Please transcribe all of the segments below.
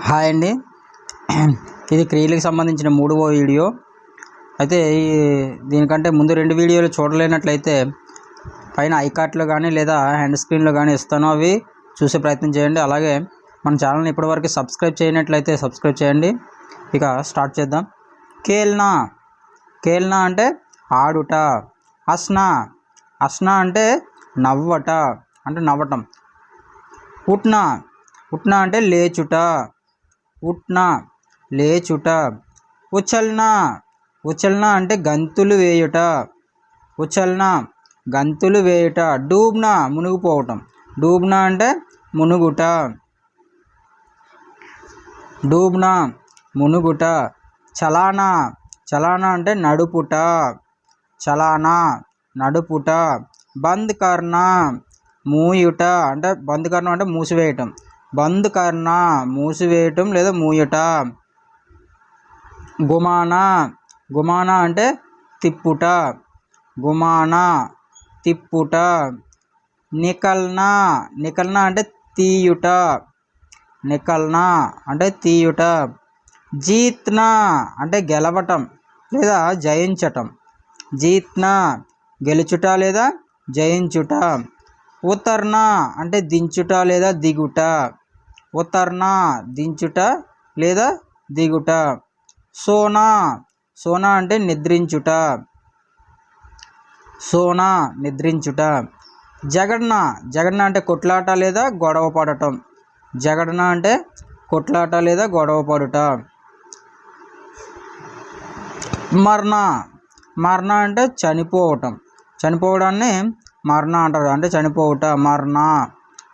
Hi అండి. ఇది క్రియలకు సంబంధించిన 3వ వీడియో. అయితే దీనికంటే ముందు 2 వీడియోలు చూడలేనట్లయితే పైన ఐకార్ట్లో కానీ లేదా హ్యాండ్ స్క్రీన్లో కానీ ఇస్తాను, అవి చూసే ప్రయత్నం చేయండి. అలాగే మన ఛానల్ని ఇప్పటివరకు సబ్స్క్రైబ్ చేయనట్లయితే సబ్స్క్రైబ్ చేయండి. ఇక స్టార్ట్ చేద్దాం. కేల్నా, కేల్నా అంటే ఆడుట. హస్నా, హస్నా అంటే నవ్వట, అంటే నవ్వటం. ఉట్నా, ఉట్నా అంటే లేచుట. ఉట్నా లేచుట. ఉచల్నా, ఉచల్నా అంటే గంతులు వేయుట. ఉచల్నా గంతులు వేయుట. డూబ్నా మునిగిపోవటం. డూబ్నా అంటే మునుగుట. డూబ్నా మునుగుట. చలానా, చలానా అంటే నడుపుట. చలానా నడుపుట. బంద్ కర్నా మూయుట, అంటే బంద్ కర్నా అంటే మూసివేయటం. బంద్ కర్నా మూసివేయటం లేదా మూయుట. గుమానా, గుమానా అంటే తిప్పుట. గుమానా తిప్పుట. నికల్నా, నికల్నా అంటే తీయుట. నికల్నా అంటే తీయుట. జీత్నా అంటే గెలవటం లేదా జయించటం. జీత్నా గెలుచుట లేదా జయించుట. ఉతర్నా అంటే దించుట లేదా దిగుట. ఉతర్నా దించుట లేదా దిగుట. సోనా, సోనా అంటే నిద్రించుట. సోనా నిద్రించుట. జగడ్నా, జగడ్నా అంటే కొట్లాట లేదా గొడవ పడటం. జగడ్నా అంటే కొట్లాట లేదా గొడవ పడుట. మర్నా, మర్నా అంటే చనిపోవటం. చనిపోవడాన్ని మర్నా అంటారు, అంటే చనిపోవుట. మర్నా,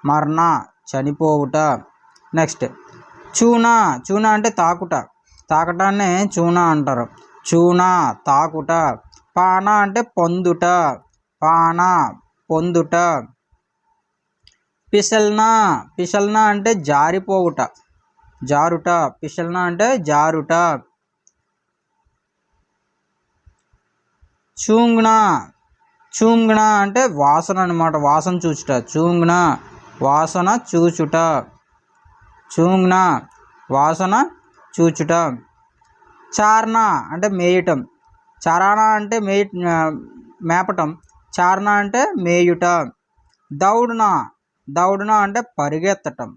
మర్నా చనిపోవుట. నెక్స్ట్ చూనా, చూనా అంటే తాకుట. తాకటాన్ని చూనా అంటారు. చూనా తాకుట. పానా అంటే పొందుట. పానా పొందుట. పిసల్నా, పిసల్నా అంటే జారిపోవుట, జారుట. పిసల్నా అంటే జారుట. చూంగ్నా, చూంగ్నా అంటే వాసన అన్నమాట, వాసన చూచుట. చూంగ్నా వాసన చూచుట. చూంగ్నా వాసన చూచుట. చార్నా అంటే మేయటం. చరానా అంటే మేపటం. చార్నా అంటే మేయుట. దౌడ్నా, దౌడ్నా అంటే పరిగెత్తటం.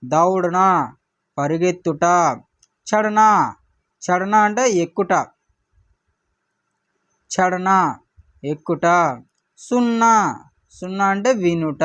దౌడ్నా పరిగెత్తుట. చడనా, చడనా అంటే ఎక్కుట. చడనా ఎక్కుట. సున్నా, సున్నా అంటే వినుట.